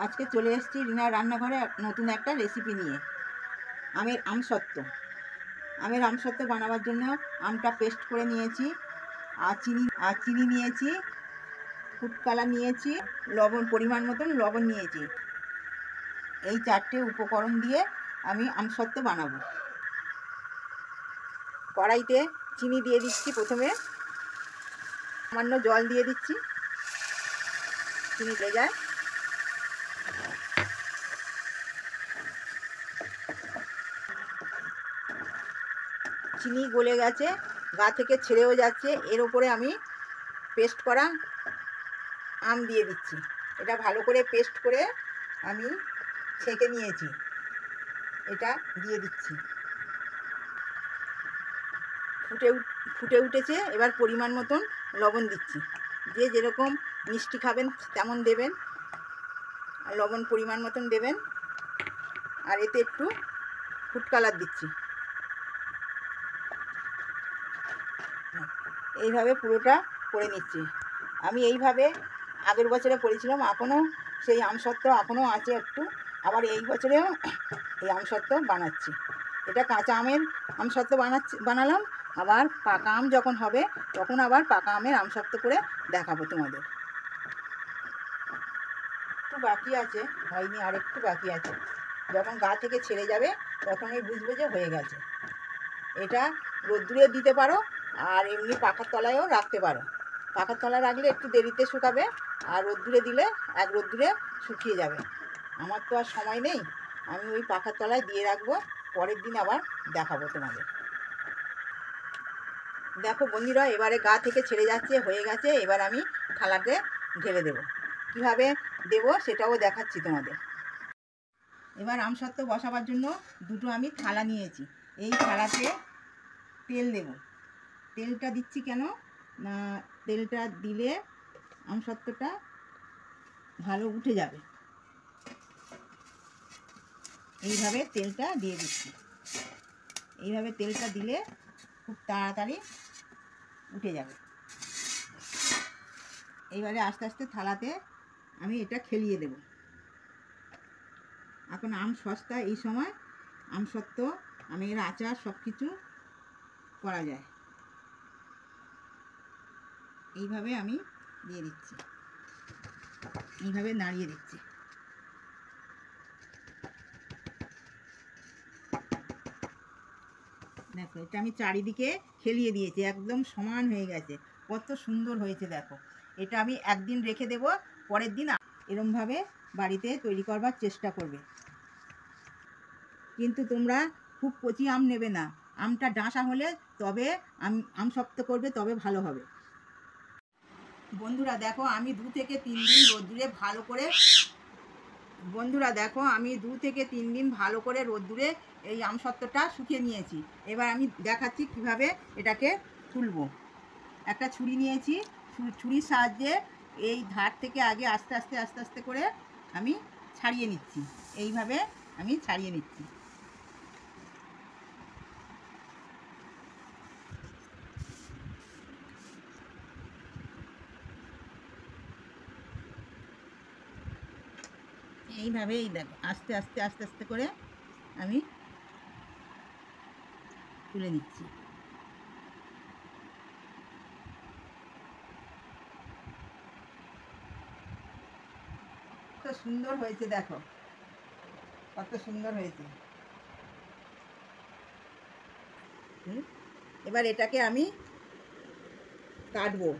আজকে চলে এসেছি রিনার রান্নাঘরে নতুন একটা রেসিপি নিয়ে। আমের আমসত্ত্ব বানাবার জন্য আমটা পেস্ট করে নিয়েছি, আর চিনি নিয়েছি, ফুড কালার নিয়েছি, লবণ পরিমাণ মতন লবণ নিয়েছি। এই চারটে উপকরণ দিয়ে আমি আমসত্ত্ব বানাবো। কড়াইতে চিনি দিয়ে দিচ্ছি, প্রথমে সামান্য জল দিয়ে দিচ্ছি, চিনি গলে যায়। চিনি গলে গেছে, গা থেকে ছেড়েও যাচ্ছে। এর উপরে আমি পেস্ট করা আম দিয়ে দিচ্ছি। এটা ভালো করে পেস্ট করে আমি ছেঁকে নিয়েছি, এটা দিয়ে দিচ্ছি। ফুটে উঠেছে, এবার পরিমাণ মতন লবণ দিচ্ছি। যে যেরকম মিষ্টি খাবেন তেমন দেবেন, আর লবণ পরিমাণ মতন দেবেন। আর এতে একটু ফুড কালার দিচ্ছি। এইভাবে পুরোটা করে নিচ্ছি। আমি এইভাবে আগের বছরে করেছিলাম, এখনও সেই আমসত্ত্ব এখনও আছে একটু। আবার এই বছরেও এই আমসত্ত্ব বানাচ্ছি। এটা কাঁচা আমের আমসত্ত্ব বানালাম। আবার পাকা আম যখন হবে তখন আবার পাকা আমের আমসত্ত্ব করে দেখাবো তোমাদের। একটু বাকি আছে, হয়নি, আর একটু বাকি আছে। যখন গা থেকে ছেড়ে যাবে তখনই বুঝবো যে হয়ে গেছে। এটা রোদ্দুরে দিতে পারো, আর এমনি পাখার তলায়ও রাখতে পারো। পাখার তলায় রাখলে একটু দেরিতে শুকাবে, আর রোদ্দুরে দিলে এক রোদ্দুরে শুকিয়ে যাবে। আমার তো আর সময় নেই, আমি ওই পাখার তলায় দিয়ে রাখবো, পরের দিন আবার দেখাবো তোমাদের। দেখো বন্ধুরা, এবারে গা থেকে ছেড়ে যাচ্ছে, হয়ে গেছে। এবার আমি থালাতে ঢেলে দেব। কিভাবে দেব সেটাও দেখাচ্ছি তোমাদের। এবার আমসত্ত্ব বসাবার জন্য দুটো আমি থালা নিয়েছি। এই থালাতে তেল দেব। তেলটা দিচ্ছি কেন না, তেলটা দিলে আমসত্ত্বটা ভালো উঠে যাবে। এইভাবে তেলটা দিয়ে দিচ্ছি। এইভাবে তেলটা দিলে খুব তাড়াতাড়ি উঠে যাবে। এইবারে আস্তে আস্তে থালাতে আমি এটা খেলিয়ে দেব। এখন আম সস্তা, এই সময় আমসত্ত্ব, আমের আচার সব কিছু করা যায়। এইভাবে আমি দিয়ে দিচ্ছি, এইভাবে নাড়িয়ে দিচ্ছি। দেখো, এটা আমি চারিদিকে খেলিয়ে দিয়েছি, একদম সমান হয়ে গেছে। কত সুন্দর হয়েছে দেখো। এটা আমি একদিন রেখে দেব, পরের দিন এরমভাবে বাড়িতে তৈরি করবার চেষ্টা করবে। কিন্তু তোমরা খুব কচি আম নেবে না, আমটা ডাঁসা হলে তবে আমসত্ত্ব করবে, তবে ভালো হবে। বন্ধুরা দেখো, আমি 2 থেকে 3 দিন রোদ্দুরে ভালো করে ভালো করে রোদ্দুরে এই আমসত্ত্বটা শুকিয়ে নিয়েছি। এবার আমি দেখাচ্ছি কিভাবে এটাকে তুলবো। একটা ছুরি নিয়েছি, ছুরির সাহায্যে এই ধার থেকে আগে আস্তে আস্তে আস্তে আস্তে করে আমি ছাড়িয়ে নিচ্ছি। এইভাবে আমি ছাড়িয়ে নিচ্ছি। এইভাবে এই দেখো, আস্তে আস্তে আস্তে আস্তে করে আমি তুলে নিচ্ছি। কত সুন্দর হয়েছে দেখো, কত সুন্দর হয়েছে। এবার এটাকে আমি কাটবো।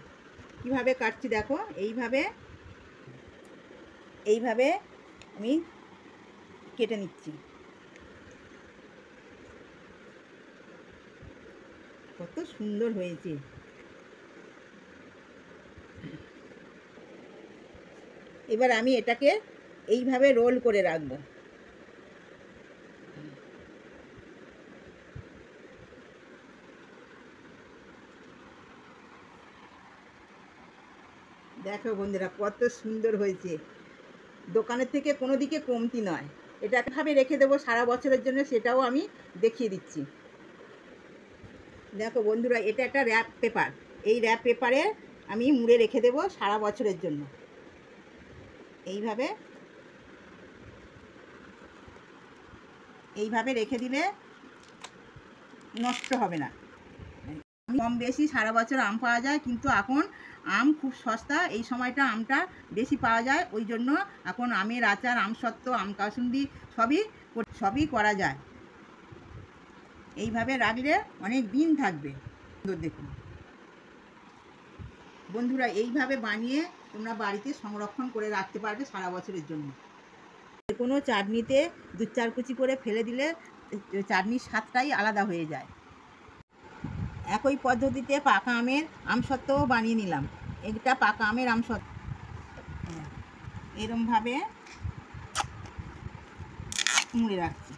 কিভাবে কাটছি দেখো, এইভাবে এইভাবে আমি কেটে নিচ্ছি। কত সুন্দর হয়েছে। এবার আমি এটাকে এইভাবে রোল করে রাখবো। দেখো বন্ধুরা, কত সুন্দর হয়েছে। দোকানের থেকে কোনো দিকে কমতি নয়। এটা একভাবে রেখে দেবো সারা বছরের জন্য, সেটাও আমি দেখিয়ে দিচ্ছি। দেখো বন্ধুরা, এটা একটা র্যাপ পেপার। এই র্যাপ পেপারে আমি মুড়ে রেখে দেবো সারা বছরের জন্য। এইভাবে এইভাবে রেখে দিলে নষ্ট হবে না। কম বেশি সারা বছর আম পাওয়া যায়, কিন্তু এখন আম খুব সস্তা, এই সময়টা আমটা বেশি পাওয়া যায়, ওই জন্য এখন আমের আচার, আমসত্ত্ব, আম কাসুন্দি সবই করা যায়। এইভাবে রাখলে অনেক দিন থাকবে। দেখুন বন্ধুরা, এইভাবে বানিয়ে তোমরা বাড়িতে সংরক্ষণ করে রাখতে পারবে সারা বছরের জন্য। যে কোনো চাটনিতে 2-4 কুচি করে ফেলে দিলে চাটনির স্বাদটাই আলাদা হয়ে যায়। একই পদ্ধতিতে পাকা আমের আমসত্ত্বও বানিয়ে নিলাম। এটা পাকা আমের আমসত্ত্ব, এরমভাবে মুড়ে রাখছি।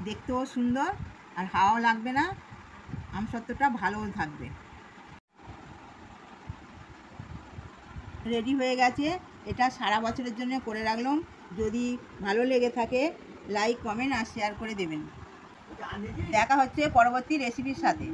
দেখতেও সুন্দর আর হাওয়াও লাগবে না, আমসত্ত্বটা ভালোও থাকবে। রেডি হয়ে গেছে, এটা সারা বছরের জন্য করে রাখলাম। যদি ভালো লেগে থাকে লাইক, কমেন্ট আর শেয়ার করে দেবেন। দেখা হচ্ছে পরবর্তী রেসিপির সাথে।